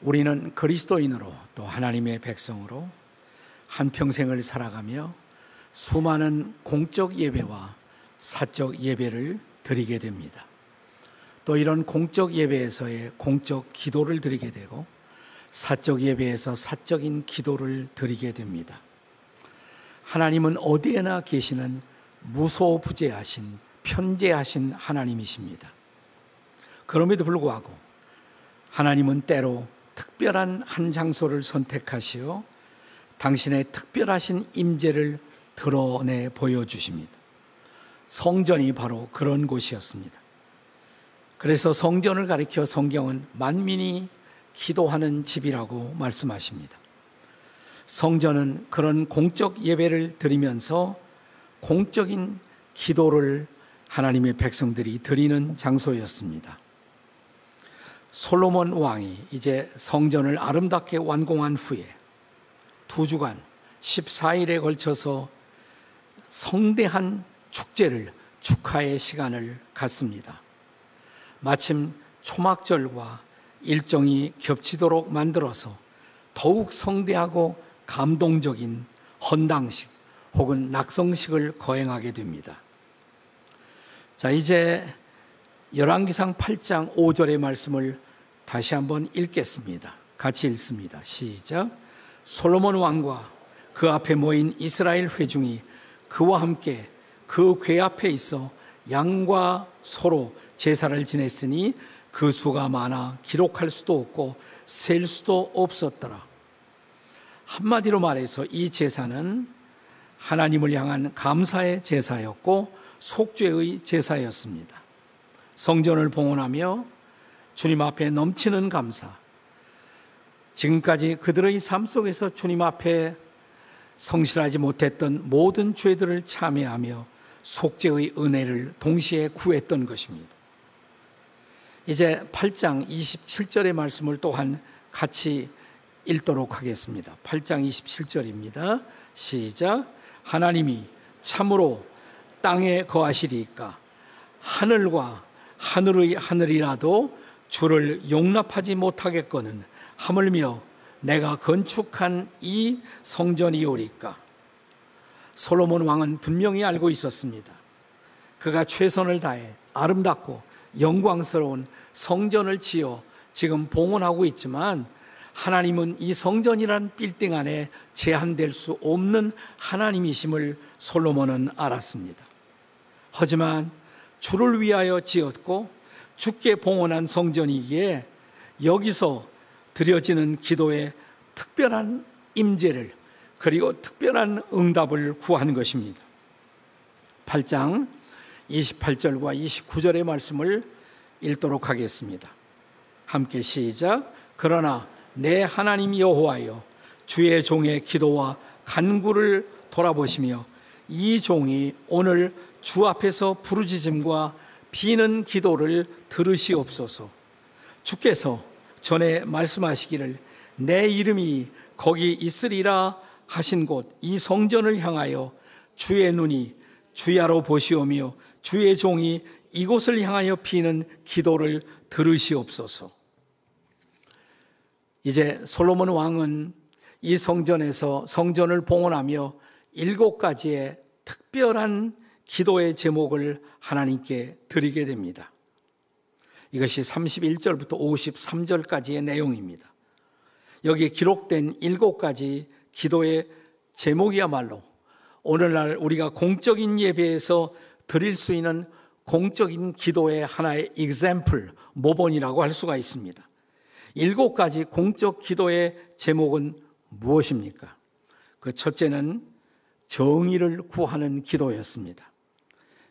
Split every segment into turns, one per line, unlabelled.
우리는 그리스도인으로 또 하나님의 백성으로 한평생을 살아가며 수많은 공적 예배와 사적 예배를 드리게 됩니다. 또 이런 공적 예배에서의 공적 기도를 드리게 되고 사적 예배에서 사적인 기도를 드리게 됩니다. 하나님은 어디에나 계시는 무소부재하신 편재하신 하나님이십니다. 그럼에도 불구하고 하나님은 때로 특별한 한 장소를 선택하시어 당신의 특별하신 임재를 드러내 보여주십니다. 성전이 바로 그런 곳이었습니다. 그래서 성전을 가리켜 성경은 만민이 기도하는 집이라고 말씀하십니다. 성전은 그런 공적 예배를 드리면서 공적인 기도를 하나님의 백성들이 드리는 장소였습니다. 솔로몬 왕이 이제 성전을 아름답게 완공한 후에 2주간 14일에 걸쳐서 성대한 축제를 축하의 시간을 갖습니다. 마침 초막절과 일정이 겹치도록 만들어서 더욱 성대하고 감동적인 헌당식 혹은 낙성식을 거행하게 됩니다. 자, 이제 열왕기상 8장 5절의 말씀을 다시 한번 읽겠습니다. 같이 읽습니다. 시작. 솔로몬 왕과 그 앞에 모인 이스라엘 회중이 그와 함께 그 궤 앞에 있어 양과 소로 제사를 지냈으니 그 수가 많아 기록할 수도 없고 셀 수도 없었더라. 한마디로 말해서 이 제사는 하나님을 향한 감사의 제사였고 속죄의 제사였습니다. 성전을 봉헌하며 주님 앞에 넘치는 감사, 지금까지 그들의 삶 속에서 주님 앞에 성실하지 못했던 모든 죄들을 참회하며 속죄의 은혜를 동시에 구했던 것입니다. 이제 8장 27절의 말씀을 또한 같이 읽도록 하겠습니다. 8장 27절입니다. 시작. 하나님이 참으로 땅에 거하시리이까 하늘과 하늘의 하늘이라도 주를 용납하지 못하겠거늘 하물며 내가 건축한 이 성전이오리까. 솔로몬 왕은 분명히 알고 있었습니다. 그가 최선을 다해 아름답고 영광스러운 성전을 지어 지금 봉헌하고 있지만 하나님은 이 성전이란 빌딩 안에 제한될 수 없는 하나님이심을 솔로몬은 알았습니다. 하지만 주를 위하여 지었고 주께 봉헌한 성전이기에 여기서 드려지는 기도에 특별한 임재를 그리고 특별한 응답을 구한 것입니다. 8장 28절과 29절의 말씀을 읽도록 하겠습니다. 함께 시작. 그러나 내 하나님 여호와여 주의 종의 기도와 간구를 돌아보시며 이 종이 오늘 주 앞에서 부르짖음과 비는 기도를 들으시옵소서. 주께서 전에 말씀하시기를 내 이름이 거기 있으리라 하신 곳 이 성전을 향하여 주의 눈이 주야로 보시오며 주의 종이 이곳을 향하여 비는 기도를 들으시옵소서. 이제 솔로몬 왕은 이 성전에서 성전을 봉헌하며 7가지의 특별한 기도의 제목을 하나님께 드리게 됩니다. 이것이 31절부터 53절까지의 내용입니다. 여기에 기록된 7가지 기도의 제목이야말로 오늘날 우리가 공적인 예배에서 드릴 수 있는 공적인 기도의 하나의 example, 모본이라고 할 수가 있습니다. 7가지 공적 기도의 제목은 무엇입니까? 그 첫째는 정의를 구하는 기도였습니다.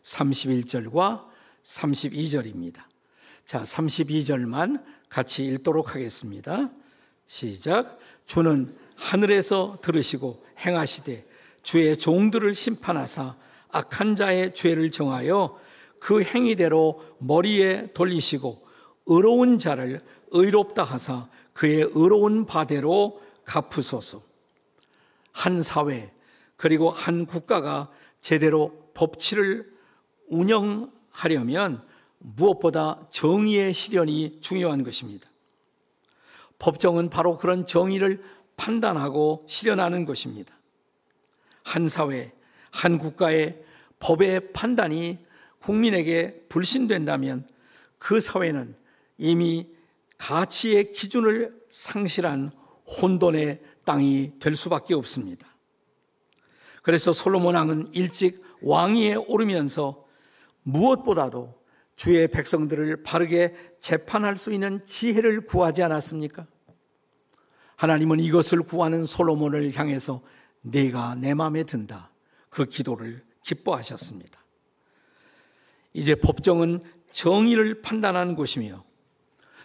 31절과 32절입니다. 자, 32절만 같이 읽도록 하겠습니다. 시작. 주는 하늘에서 들으시고 행하시되 주의 종들을 심판하사 악한 자의 죄를 정하여 그 행위대로 머리에 돌리시고 의로운 자를 의롭다 하사 그의 의로운 바대로 갚으소서. 한 사회 그리고 한 국가가 제대로 법치를 운영하려면 무엇보다 정의의 실현이 중요한 것입니다. 법정은 바로 그런 정의를 판단하고 실현하는 것입니다. 한 사회, 한 국가의 법의 판단이 국민에게 불신된다면 그 사회는 이미 가치의 기준을 상실한 혼돈의 땅이 될 수밖에 없습니다. 그래서 솔로몬 왕은 일찍 왕위에 오르면서 무엇보다도 주의 백성들을 바르게 재판할 수 있는 지혜를 구하지 않았습니까? 하나님은 이것을 구하는 솔로몬을 향해서 내가 내 마음에 든다, 그 기도를 기뻐하셨습니다. 이제 법정은 정의를 판단하는 곳이며,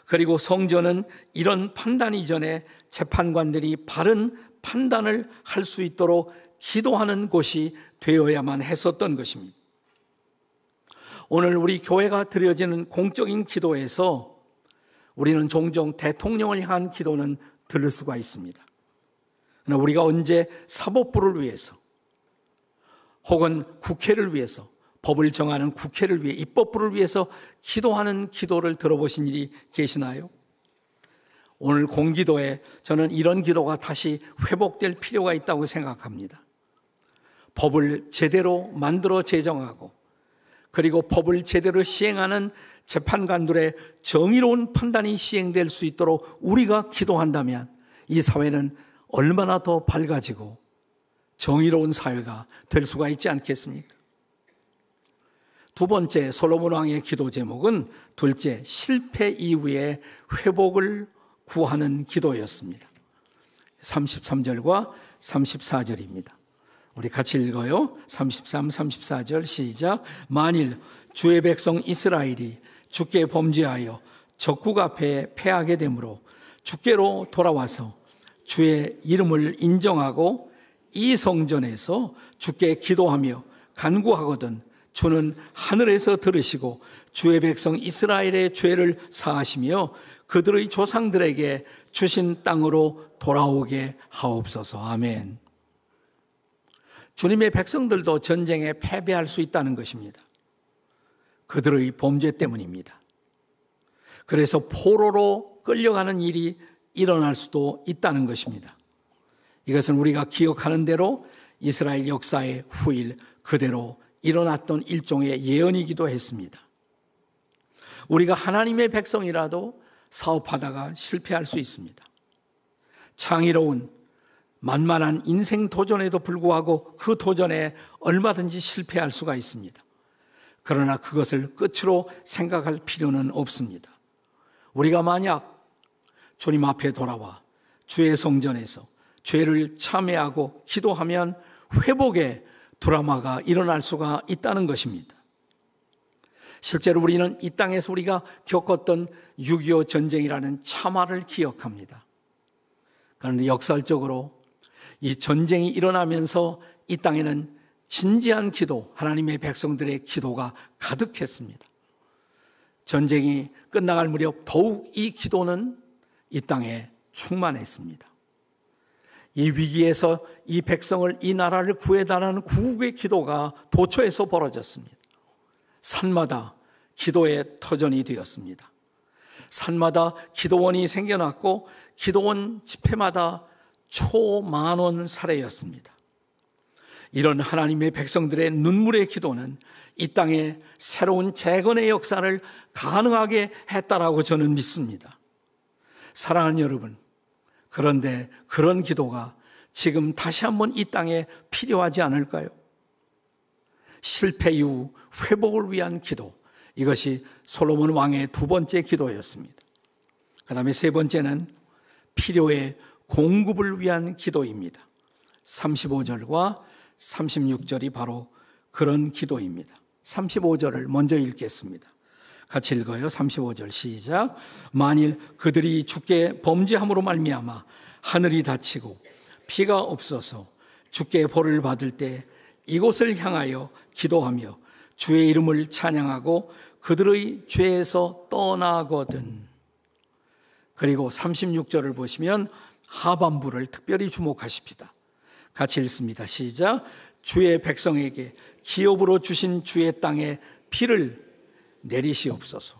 그리고 성전은 이런 판단 이전에 재판관들이 바른 판단을 할 수 있도록 기도하는 곳이 되어야만 했었던 것입니다. 오늘 우리 교회가 드려지는 공적인 기도에서 우리는 종종 대통령을 향한 기도는 들을 수가 있습니다. 그러나 우리가 언제 사법부를 위해서 혹은 국회를 위해서, 법을 정하는 국회를 위해, 입법부를 위해서 기도하는 기도를 들어보신 일이 계시나요? 오늘 공기도에 저는 이런 기도가 다시 회복될 필요가 있다고 생각합니다. 법을 제대로 만들어 제정하고, 그리고 법을 제대로 시행하는 재판관들의 정의로운 판단이 시행될 수 있도록 우리가 기도한다면 이 사회는 얼마나 더 밝아지고 정의로운 사회가 될 수가 있지 않겠습니까? 두 번째, 솔로몬 왕의 기도 제목은 둘째, 실패 이후에 회복을 구하는 기도였습니다. 33절과 34절입니다. 우리 같이 읽어요. 33, 34절 시작. 만일 주의 백성 이스라엘이 주께 범죄하여 적국 앞에 패하게 되므로 주께로 돌아와서 주의 이름을 인정하고 이 성전에서 주께 기도하며 간구하거든 주는 하늘에서 들으시고 주의 백성 이스라엘의 죄를 사하시며 그들의 조상들에게 주신 땅으로 돌아오게 하옵소서. 아멘. 주님의 백성들도 전쟁에 패배할 수 있다는 것입니다. 그들의 범죄 때문입니다. 그래서 포로로 끌려가는 일이 일어날 수도 있다는 것입니다. 이것은 우리가 기억하는 대로 이스라엘 역사의 후일 그대로 일어났던 일종의 예언이기도 했습니다. 우리가 하나님의 백성이라도 사업하다가 실패할 수 있습니다. 창의로운 만만한 인생 도전에도 불구하고 그 도전에 얼마든지 실패할 수가 있습니다. 그러나 그것을 끝으로 생각할 필요는 없습니다. 우리가 만약 주님 앞에 돌아와 주의 성전에서 죄를 참회하고 기도하면 회복의 드라마가 일어날 수가 있다는 것입니다. 실제로 우리는 이 땅에서 우리가 겪었던 6.25 전쟁이라는 참화를 기억합니다. 그런데 역설적으로 이 전쟁이 일어나면서 이 땅에는 진지한 기도, 하나님의 백성들의 기도가 가득했습니다. 전쟁이 끝나갈 무렵 더욱 이 기도는 이 땅에 충만했습니다. 이 위기에서 이 백성을, 이 나라를 구해달라는 구국의 기도가 도처에서 벌어졌습니다. 산마다 기도의 터전이 되었습니다. 산마다 기도원이 생겨났고 기도원 집회마다 초만원 사례였습니다. 이런 하나님의 백성들의 눈물의 기도는 이 땅에 새로운 재건의 역사를 가능하게 했다라고 저는 믿습니다. 사랑하는 여러분, 그런데 그런 기도가 지금 다시 한번 이 땅에 필요하지 않을까요? 실패 이후 회복을 위한 기도, 이것이 솔로몬 왕의 두 번째 기도였습니다. 그 다음에 세 번째는 필요의 공급을 위한 기도입니다. 35절과 36절이 바로 그런 기도입니다. 35절을 먼저 읽겠습니다. 같이 읽어요. 35절 시작. 만일 그들이 주께 범죄함으로 말미암아 하늘이 닫히고 비가 없어서 주께 벌을 받을 때 이곳을 향하여 기도하며 주의 이름을 찬양하고 그들의 죄에서 떠나거든. 그리고 36절을 보시면 하반부를 특별히 주목하십시다. 같이 읽습니다. 시작. 주의 백성에게 기업으로 주신 주의 땅에 비를 내리시옵소서.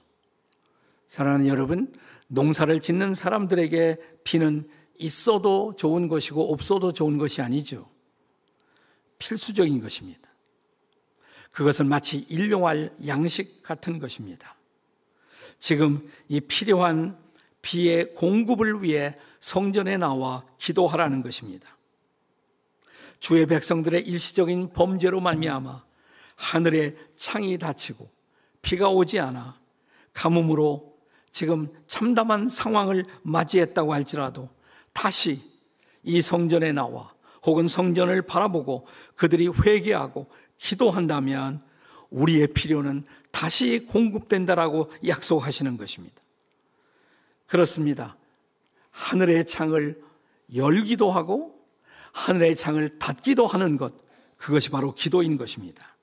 사랑하는 여러분, 농사를 짓는 사람들에게 비는 있어도 좋은 것이고 없어도 좋은 것이 아니죠. 필수적인 것입니다. 그것은 마치 일용할 양식 같은 것입니다. 지금 이 필요한 비의 공급을 위해 성전에 나와 기도하라는 것입니다. 주의 백성들의 일시적인 범죄로 말미암아 하늘의 창이 닫히고 비가 오지 않아 가뭄으로 지금 참담한 상황을 맞이했다고 할지라도 다시 이 성전에 나와 혹은 성전을 바라보고 그들이 회개하고 기도한다면 우리의 필요는 다시 공급된다라고 약속하시는 것입니다. 그렇습니다. 하늘의 창을 열기도 하고 하늘의 창을 닫기도 하는 것, 그것이 바로 기도인 것입니다.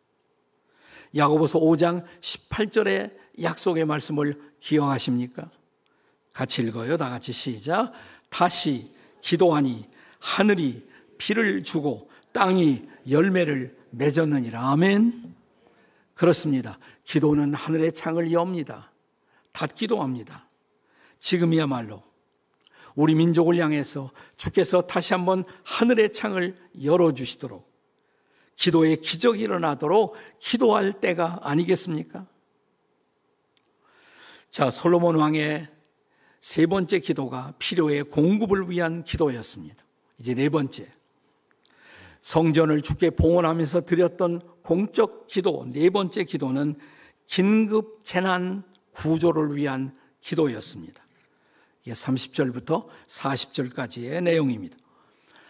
야고보서 5장 18절의 약속의 말씀을 기억하십니까? 같이 읽어요. 다 같이 시작. 다시 기도하니 하늘이 비를 주고 땅이 열매를 맺었느니라. 아멘. 그렇습니다. 기도는 하늘의 창을 엽니다. 닫기도 합니다. 지금이야말로 우리 민족을 향해서 주께서 다시 한번 하늘의 창을 열어주시도록 기도의 기적이 일어나도록 기도할 때가 아니겠습니까? 자, 솔로몬 왕의 세 번째 기도가 필요의 공급을 위한 기도였습니다. 이제 네 번째, 성전을 주께 봉헌하면서 드렸던 공적 기도, 네 번째 기도는 긴급 재난 구조를 위한 기도였습니다. 이게 30절부터 40절까지의 내용입니다.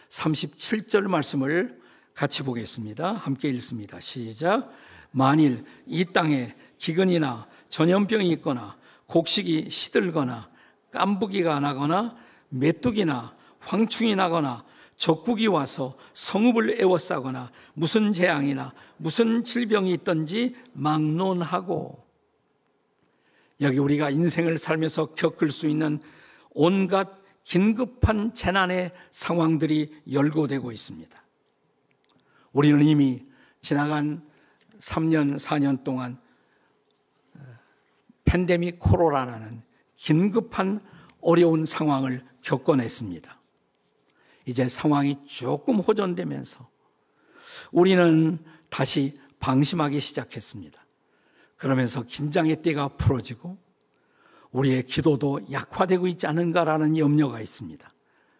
37절 말씀을 같이 보겠습니다. 함께 읽습니다. 시작. 만일 이 땅에 기근이나 전염병이 있거나 곡식이 시들거나 깐부기가 나거나 메뚜기나 황충이 나거나 적국이 와서 성읍을 에워싸거나 무슨 재앙이나 무슨 질병이 있든지 막론하고, 여기 우리가 인생을 살면서 겪을 수 있는 온갖 긴급한 재난의 상황들이 열거되고 있습니다. 우리는 이미 지나간 3년, 4년 동안 팬데믹 코로나라는 긴급한 어려운 상황을 겪어냈습니다. 이제 상황이 조금 호전되면서 우리는 다시 방심하기 시작했습니다. 그러면서 긴장의 띠가 풀어지고 우리의 기도도 약화되고 있지 않은가라는 염려가 있습니다.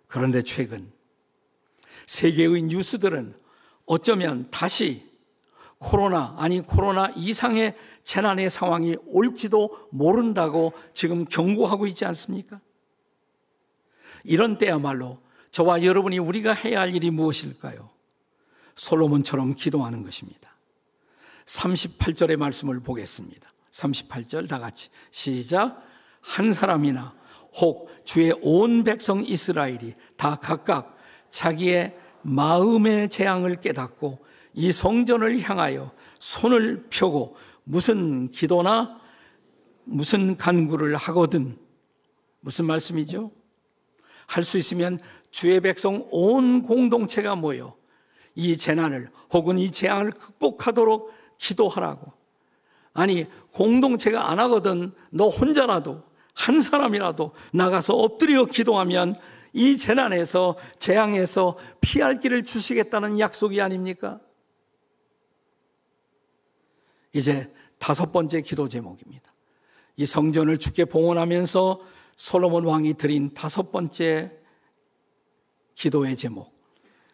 그런데 최근 세계의 뉴스들은 어쩌면 다시 코로나 이상의 재난의 상황이 올지도 모른다고 지금 경고하고 있지 않습니까? 이런 때야말로 저와 여러분이 우리가 해야 할 일이 무엇일까요? 솔로몬처럼 기도하는 것입니다. 38절의 말씀을 보겠습니다. 38절 다 같이 시작. 한 사람이나 혹 주의 온 백성 이스라엘이 다 각각 자기의 마음의 재앙을 깨닫고 이 성전을 향하여 손을 펴고 무슨 기도나 무슨 간구를 하거든. 무슨 말씀이죠? 할 수 있으면 주의 백성 온 공동체가 모여 이 재난을 혹은 이 재앙을 극복하도록 기도하라고. 아니, 공동체가 안 하거든 너 혼자라도 한 사람이라도 나가서 엎드려 기도하면 이 재난에서 재앙에서 피할 길을 주시겠다는 약속이 아닙니까? 이제 다섯 번째 기도 제목입니다. 이 성전을 주께 봉헌하면서 솔로몬 왕이 드린 다섯 번째 기도의 제목,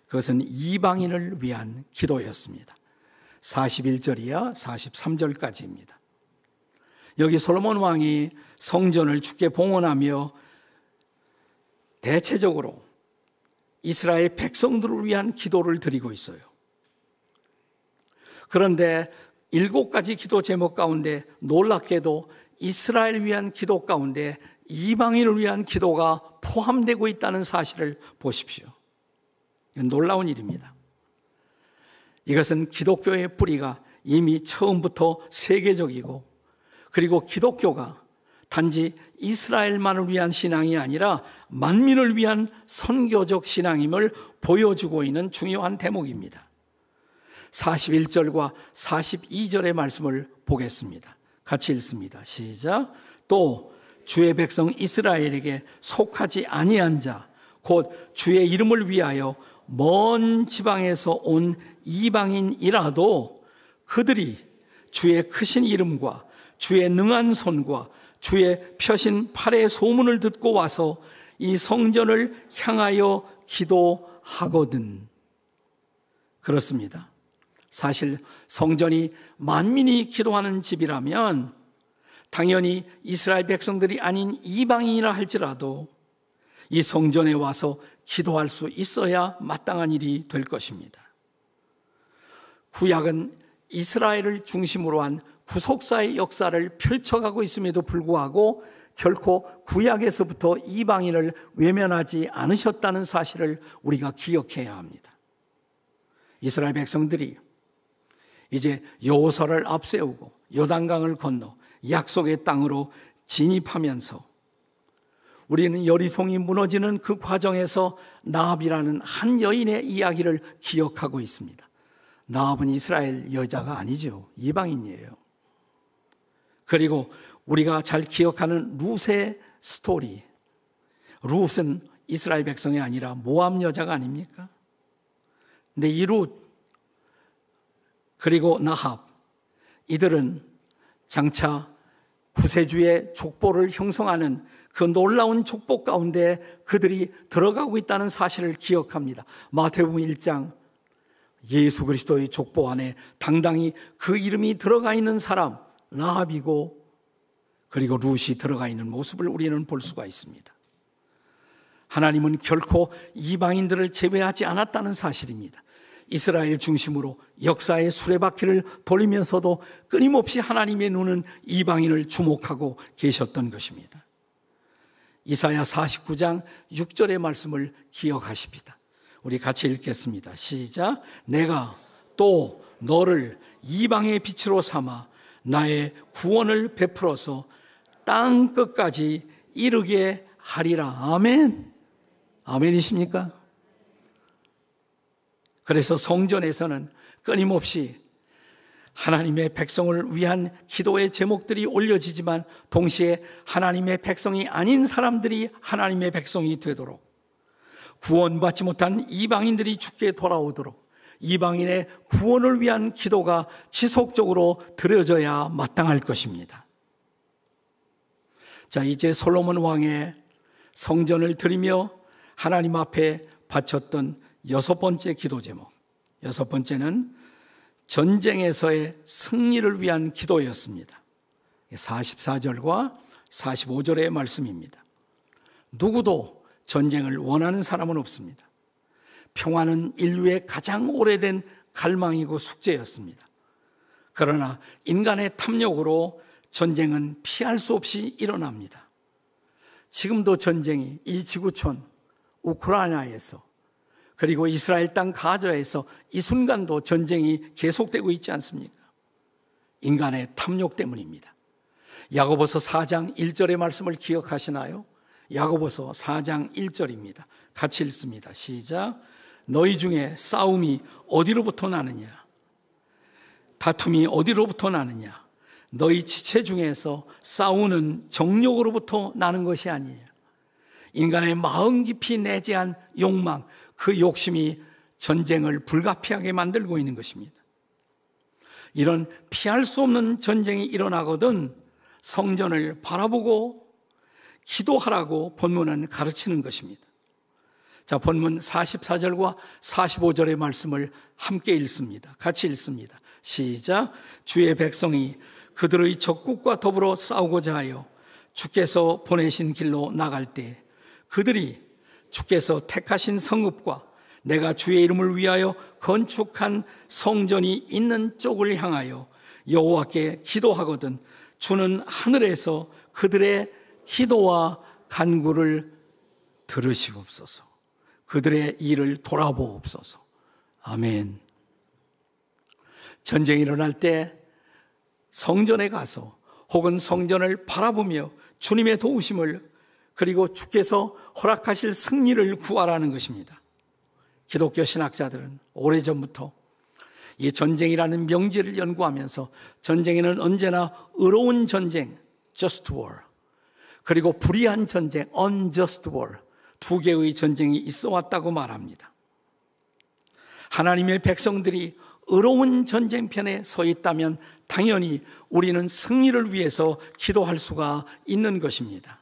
그것은 이방인을 위한 기도였습니다. 41절이야 43절까지입니다. 여기 솔로몬 왕이 성전을 주께 봉헌하며 대체적으로 이스라엘 백성들을 위한 기도를 드리고 있어요. 그런데 7가지 기도 제목 가운데 놀랍게도 이스라엘 위한 기도 가운데 이방인을 위한 기도가 포함되고 있다는 사실을 보십시오. 이건 놀라운 일입니다. 이것은 기독교의 뿌리가 이미 처음부터 세계적이고, 그리고 기독교가 단지 이스라엘만을 위한 신앙이 아니라 만민을 위한 선교적 신앙임을 보여주고 있는 중요한 대목입니다. 41절과 42절의 말씀을 보겠습니다. 같이 읽습니다. 시작. 또 주의 백성 이스라엘에게 속하지 아니한 자, 곧 주의 이름을 위하여 먼 지방에서 온 이방인이라도 그들이 주의 크신 이름과 주의 능한 손과 주의 펴신 팔의 소문을 듣고 와서 이 성전을 향하여 기도하거든. 그렇습니다. 사실 성전이 만민이 기도하는 집이라면 당연히 이스라엘 백성들이 아닌 이방인이라 할지라도 이 성전에 와서 기도할 수 있어야 마땅한 일이 될 것입니다. 구약은 이스라엘을 중심으로 한 구속사의 역사를 펼쳐가고 있음에도 불구하고 결코 구약에서부터 이방인을 외면하지 않으셨다는 사실을 우리가 기억해야 합니다. 이스라엘 백성들이 이제 여호수아를 앞세우고 요단강을 건너 약속의 땅으로 진입하면서 우리는 여리송이 무너지는 그 과정에서 나합이라는 한 여인의 이야기를 기억하고 있습니다. 나합은 이스라엘 여자가 아니죠. 이방인이에요. 그리고 우리가 잘 기억하는 룻의 스토리. 룻은 이스라엘 백성이 아니라 모압 여자가 아닙니까? 근데 이 룻 그리고 나합 이들은 장차 구세주의 족보를 형성하는 그 놀라운 족보 가운데 그들이 들어가고 있다는 사실을 기억합니다. 마태복음 1장 예수 그리스도의 족보 안에 당당히 그 이름이 들어가 있는 사람 라합이고 그리고 룻이 들어가 있는 모습을 우리는 볼 수가 있습니다. 하나님은 결코 이방인들을 제외하지 않았다는 사실입니다. 이스라엘 중심으로 역사의 수레바퀴를 돌리면서도 끊임없이 하나님의 눈은 이방인을 주목하고 계셨던 것입니다. 이사야 49장 6절의 말씀을 기억하십니다. 우리 같이 읽겠습니다. 시작. 내가 또 너를 이방의 빛으로 삼아 나의 구원을 베풀어서 땅 끝까지 이르게 하리라. 아멘. 아멘이십니까? 그래서 성전에서는 끊임없이 하나님의 백성을 위한 기도의 제목들이 올려지지만 동시에 하나님의 백성이 아닌 사람들이 하나님의 백성이 되도록 구원받지 못한 이방인들이 주께 돌아오도록 이방인의 구원을 위한 기도가 지속적으로 드려져야 마땅할 것입니다. 자, 이제 솔로몬 왕의 성전을 드리며 하나님 앞에 바쳤던 6번째 기도 제목. 6번째는 전쟁에서의 승리를 위한 기도였습니다. 44절과 45절의 말씀입니다. 누구도 전쟁을 원하는 사람은 없습니다. 평화는 인류의 가장 오래된 갈망이고 숙제였습니다. 그러나 인간의 탐욕으로 전쟁은 피할 수 없이 일어납니다. 지금도 전쟁이 이 지구촌 우크라이나에서 그리고 이스라엘 땅 가자에서 이 순간도 전쟁이 계속되고 있지 않습니까? 인간의 탐욕 때문입니다. 야고보서 4장 1절의 말씀을 기억하시나요? 야고보서 4장 1절입니다. 같이 읽습니다. 시작. 너희 중에 싸움이 어디로부터 나느냐? 다툼이 어디로부터 나느냐? 너희 지체 중에서 싸우는 정욕으로부터 나는 것이 아니냐? 인간의 마음 깊이 내재한 욕망, 그 욕심이 전쟁을 불가피하게 만들고 있는 것입니다. 이런 피할 수 없는 전쟁이 일어나거든 성전을 바라보고 기도하라고 본문은 가르치는 것입니다. 자, 본문 44절과 45절의 말씀을 함께 읽습니다. 같이 읽습니다. 시작. 주의 백성이 그들의 적국과 더불어 싸우고자 하여 주께서 보내신 길로 나갈 때 그들이 주께서 택하신 성읍과 내가 주의 이름을 위하여 건축한 성전이 있는 쪽을 향하여 여호와께 기도하거든 주는 하늘에서 그들의 기도와 간구를 들으시옵소서. 그들의 일을 돌아보옵소서. 아멘. 전쟁이 일어날 때 성전에 가서 혹은 성전을 바라보며 주님의 도우심을 그리고 주께서 허락하실 승리를 구하라는 것입니다. 기독교 신학자들은 오래전부터 이 전쟁이라는 명제를 연구하면서 전쟁에는 언제나 의로운 전쟁, just war, 그리고 불의한 전쟁, unjust war, 두 개의 전쟁이 있어 왔다고 말합니다. 하나님의 백성들이 의로운 전쟁편에 서 있다면 당연히 우리는 승리를 위해서 기도할 수가 있는 것입니다.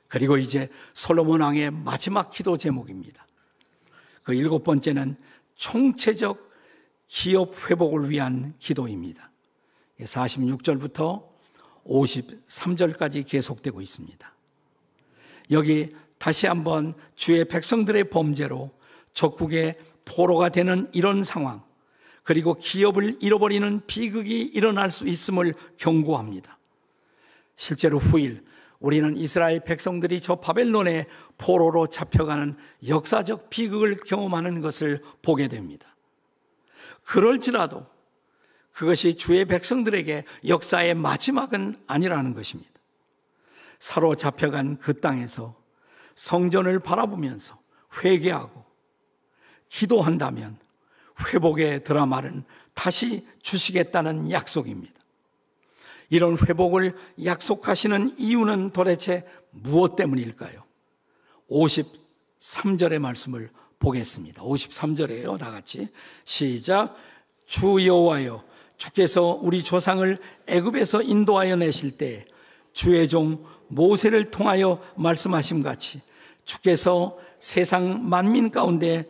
그리고 이제 솔로몬 왕의 마지막 기도 제목입니다. 그 7번째는 총체적 기업 회복을 위한 기도입니다. 46절부터 53절까지 계속되고 있습니다. 여기 다시 한번 주의 백성들의 범죄로 적국의 포로가 되는 이런 상황, 그리고 기업을 잃어버리는 비극이 일어날 수 있음을 경고합니다. 실제로 후일 우리는 이스라엘 백성들이 저 바벨론의 포로로 잡혀가는 역사적 비극을 경험하는 것을 보게 됩니다. 그럴지라도 그것이 주의 백성들에게 역사의 마지막은 아니라는 것입니다. 사로잡혀간 그 땅에서 성전을 바라보면서 회개하고 기도한다면 회복의 드라마를 다시 주시겠다는 약속입니다. 이런 회복을 약속하시는 이유는 도대체 무엇 때문일까요? 53절의 말씀을 보겠습니다. 53절이에요. 다 같이 시작. 주 여호와여, 주께서 우리 조상을 애굽에서 인도하여 내실 때 주의 종 모세를 통하여 말씀하심 같이 주께서 세상 만민 가운데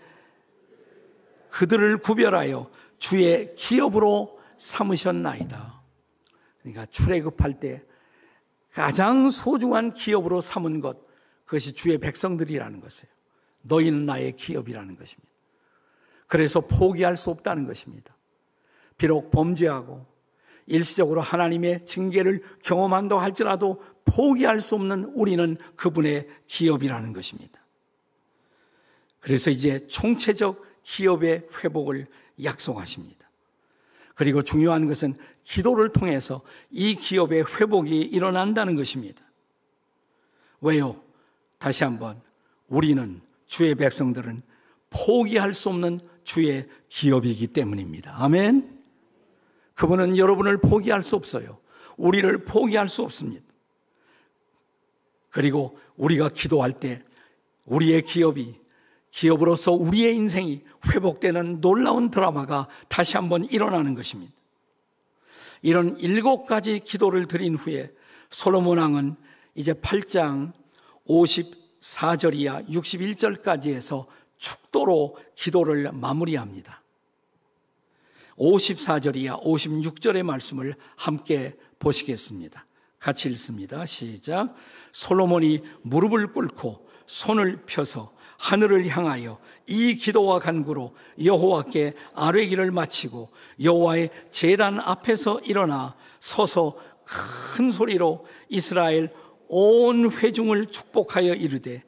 그들을 구별하여 주의 기업으로 삼으셨나이다. 그러니까 출애굽할 때 가장 소중한 기업으로 삼은 것, 그것이 주의 백성들이라는 것이에요. 너희는 나의 기업이라는 것입니다. 그래서 포기할 수 없다는 것입니다. 비록 범죄하고 일시적으로 하나님의 징계를 경험한다고 할지라도 포기할 수 없는 우리는 그분의 기업이라는 것입니다. 그래서 이제 총체적 기업의 회복을 약속하십니다. 그리고 중요한 것은 기도를 통해서 이 기업의 회복이 일어난다는 것입니다. 왜요? 다시 한번, 우리는, 주의 백성들은 포기할 수 없는 주의 기업이기 때문입니다. 아멘. 그분은 여러분을 포기할 수 없어요. 우리를 포기할 수 없습니다. 그리고 우리가 기도할 때 우리의 기업으로서 우리의 인생이 회복되는 놀라운 드라마가 다시 한번 일어나는 것입니다. 이런 7가지 기도를 드린 후에 솔로몬 왕은 이제 8장 54절 이하 61절까지 해서 축도로 기도를 마무리합니다. 54절 이하 56절의 말씀을 함께 보시겠습니다. 같이 읽습니다. 시작. 솔로몬이 무릎을 꿇고 손을 펴서 하늘을 향하여 이 기도와 간구로 여호와께 아뢰기를 마치고 여호와의 제단 앞에서 일어나 서서 큰 소리로 이스라엘 온 회중을 축복하여 이르되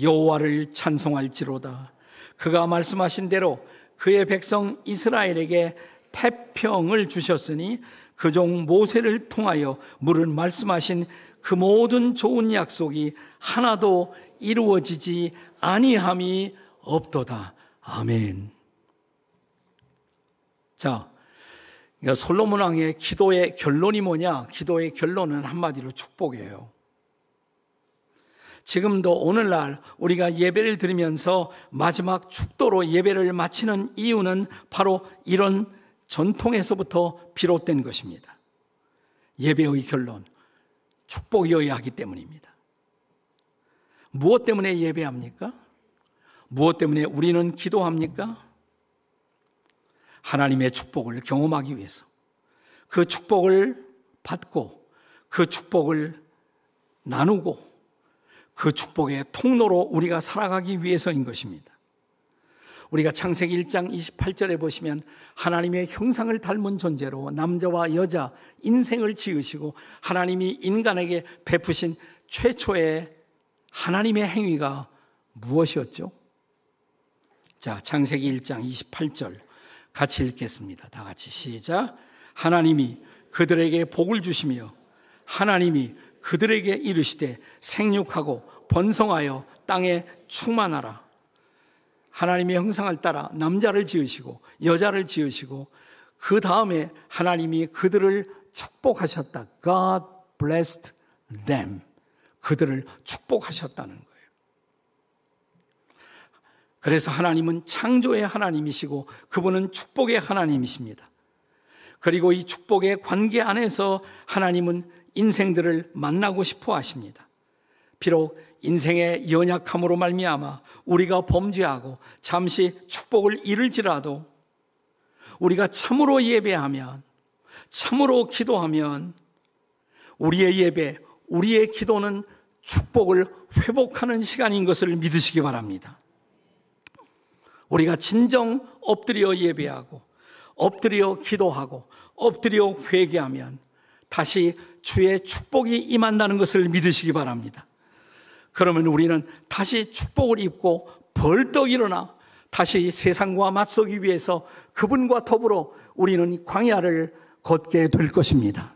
여호와를 찬송할지로다. 그가 말씀하신 대로 그의 백성 이스라엘에게 태평을 주셨으니 그 종 모세를 통하여 물은 말씀하신 그 모든 좋은 약속이 하나도 이루어지지 아니함이 없도다. 아멘. 자, 그러니까 솔로몬 왕의 기도의 결론이 뭐냐? 기도의 결론은 한마디로 축복이에요. 지금도 오늘날 우리가 예배를 드리면서 마지막 축도로 예배를 마치는 이유는 바로 이런 전통에서부터 비롯된 것입니다. 예배의 결론, 축복이어야 하기 때문입니다. 무엇 때문에 예배합니까? 무엇 때문에 우리는 기도합니까? 하나님의 축복을 경험하기 위해서, 그 축복을 받고 그 축복을 나누고 그 축복의 통로로 우리가 살아가기 위해서인 것입니다. 우리가 창세기 1장 28절에 보시면 하나님의 형상을 닮은 존재로 남자와 여자 인생을 지으시고 하나님이 인간에게 베푸신 최초의 하나님의 행위가 무엇이었죠? 자, 창세기 1장 28절 같이 읽겠습니다. 다 같이 시작. 하나님이 그들에게 복을 주시며 하나님이 그들에게 이르시되 생육하고 번성하여 땅에 충만하라. 하나님의 형상을 따라 남자를 지으시고 여자를 지으시고 그 다음에 하나님이 그들을 축복하셨다. God blessed them. 그들을 축복하셨다는 거예요. 그래서 하나님은 창조의 하나님이시고 그분은 축복의 하나님이십니다. 그리고 이 축복의 관계 안에서 하나님은 인생들을 만나고 싶어 하십니다. 비록 인생의 연약함으로 말미암아 우리가 범죄하고 잠시 축복을 잃을지라도 우리가 참으로 예배하면, 참으로 기도하면 우리의 예배, 우리의 기도는 축복을 회복하는 시간인 것을 믿으시기 바랍니다. 우리가 진정 엎드려 예배하고 엎드려 기도하고 엎드려 회개하면 다시 주의 축복이 임한다는 것을 믿으시기 바랍니다. 그러면 우리는 다시 축복을 입고 벌떡 일어나 다시 세상과 맞서기 위해서 그분과 더불어 우리는 광야를 걷게 될 것입니다.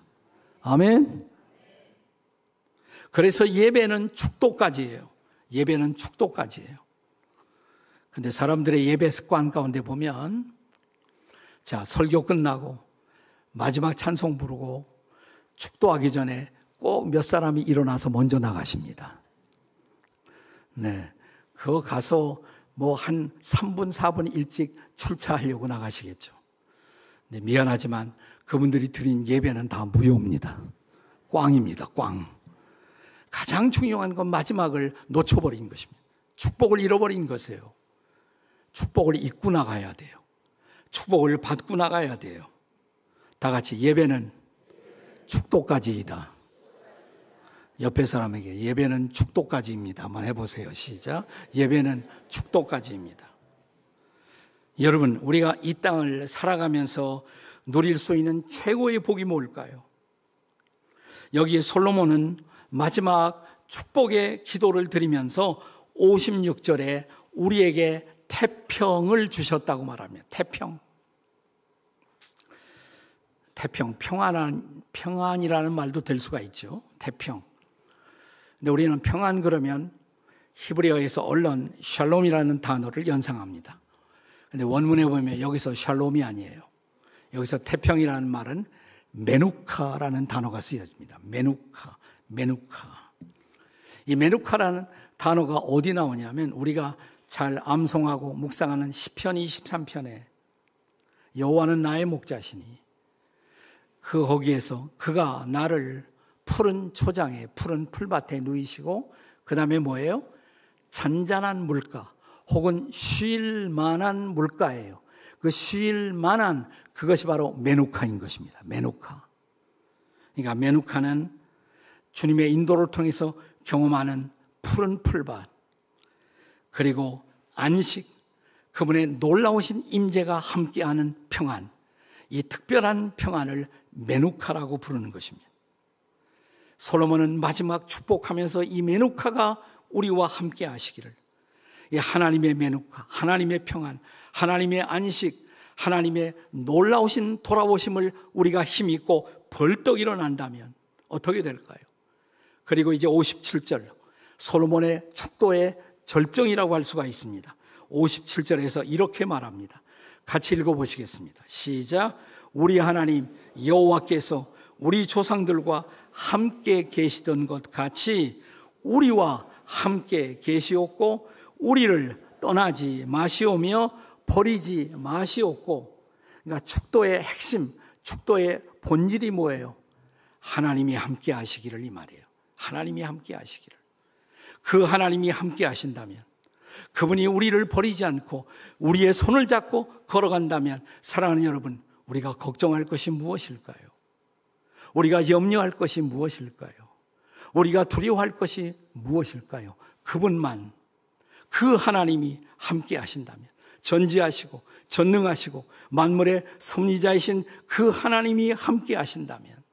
아멘. 그래서 예배는 축도까지예요. 예배는 축도까지예요. 근데 사람들의 예배 습관 가운데 보면, 자, 설교 끝나고 마지막 찬송 부르고 축도하기 전에 꼭 몇 사람이 일어나서 먼저 나가십니다. 네. 그거 가서 뭐 한 3분, 4분 일찍 출차하려고 나가시겠죠. 네, 미안하지만 그분들이 드린 예배는 다 무효입니다. 꽝입니다, 꽝. 가장 중요한 건 마지막을 놓쳐버린 것입니다. 축복을 잃어버린 것이에요. 축복을 잊고 나가야 돼요. 축복을 받고 나가야 돼요. 다 같이 예배는 축도까지이다. 옆에 사람에게 예배는 축도까지입니다. 한번 해보세요. 시작. 예배는 축도까지입니다. 여러분, 우리가 이 땅을 살아가면서 누릴 수 있는 최고의 복이 뭘까요? 여기 솔로몬은 마지막 축복의 기도를 드리면서 56절에 우리에게 태평을 주셨다고 말합니다. 태평. 태평, 평안이라는 말도 될 수가 있죠. 태평. 근데 우리는 평안 그러면 히브리어에서 얼른 샬롬이라는 단어를 연상합니다. 근데 원문에 보면 여기서 샬롬이 아니에요. 여기서 태평이라는 말은 메누카라는 단어가 쓰여집니다. 메누카. 이 메누카라는 단어가 어디 나오냐면 우리가 잘 암송하고 묵상하는 시편 23편에 여호와는 나의 목자시니 거기에서 그가 나를 푸른 초장에 푸른 풀밭에 누이시고 그 다음에 뭐예요? 잔잔한 물가 혹은 쉴 만한 물가예요. 그 쉴 만한 그것이 바로 메누카인 것입니다. 메누카. 그러니까 메누카는 주님의 인도를 통해서 경험하는 푸른 풀밭 그리고 안식, 그분의 놀라우신 임재가 함께하는 평안, 이 특별한 평안을 메누카라고 부르는 것입니다. 솔로몬은 마지막 축복하면서 이 메누카가 우리와 함께 하시기를, 이 하나님의 메누카, 하나님의 평안, 하나님의 안식, 하나님의 놀라우신 돌아오심을 우리가 힘있고 벌떡 일어난다면 어떻게 될까요? 그리고 이제 57절, 솔로몬의 축도의 절정이라고 할 수가 있습니다. 57절에서 이렇게 말합니다. 같이 읽어보시겠습니다. 시작. 우리 하나님 여호와께서 우리 조상들과 함께 계시던 것 같이 우리와 함께 계시옵고 우리를 떠나지 마시오며 버리지 마시옵고. 그러니까 축도의 핵심, 축도의 본질이 뭐예요? 하나님이 함께 하시기를, 이 말이에요. 하나님이 함께 하시기를. 그 하나님이 함께 하신다면, 그분이 우리를 버리지 않고 우리의 손을 잡고 걸어간다면, 사랑하는 여러분, 우리가 걱정할 것이 무엇일까요? 우리가 염려할 것이 무엇일까요? 우리가 두려워할 것이 무엇일까요? 그분만, 그 하나님이 함께 하신다면, 전지하시고 전능하시고 만물의 섭리자이신 그 하나님이 함께 하신다면,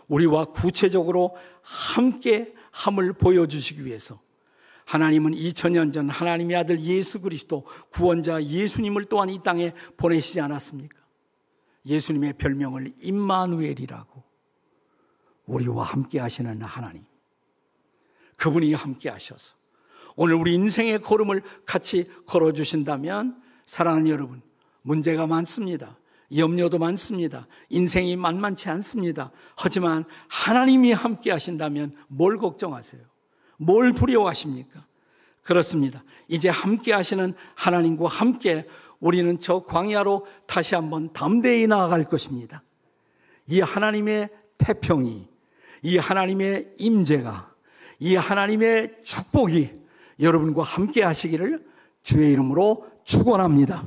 우리와 구체적으로 함께 함을 보여주시기 위해서 하나님은 2000년 전 하나님의 아들 예수 그리스도 구원자 예수님을 또한 이 땅에 보내시지 않았습니까? 예수님의 별명을 임마누엘이라고, 우리와 함께 하시는 하나님, 그분이 함께 하셔서 오늘 우리 인생의 걸음을 같이 걸어주신다면, 사랑하는 여러분, 문제가 많습니다. 염려도 많습니다. 인생이 만만치 않습니다. 하지만 하나님이 함께 하신다면 뭘 걱정하세요? 뭘 두려워하십니까? 그렇습니다. 이제 함께 하시는 하나님과 함께 우리는 저 광야로 다시 한번 담대히 나아갈 것입니다. 이 하나님의 태평이, 이 하나님의 임재가, 이 하나님의 축복이 여러분과 함께 하시기를 주의 이름으로 축원합니다.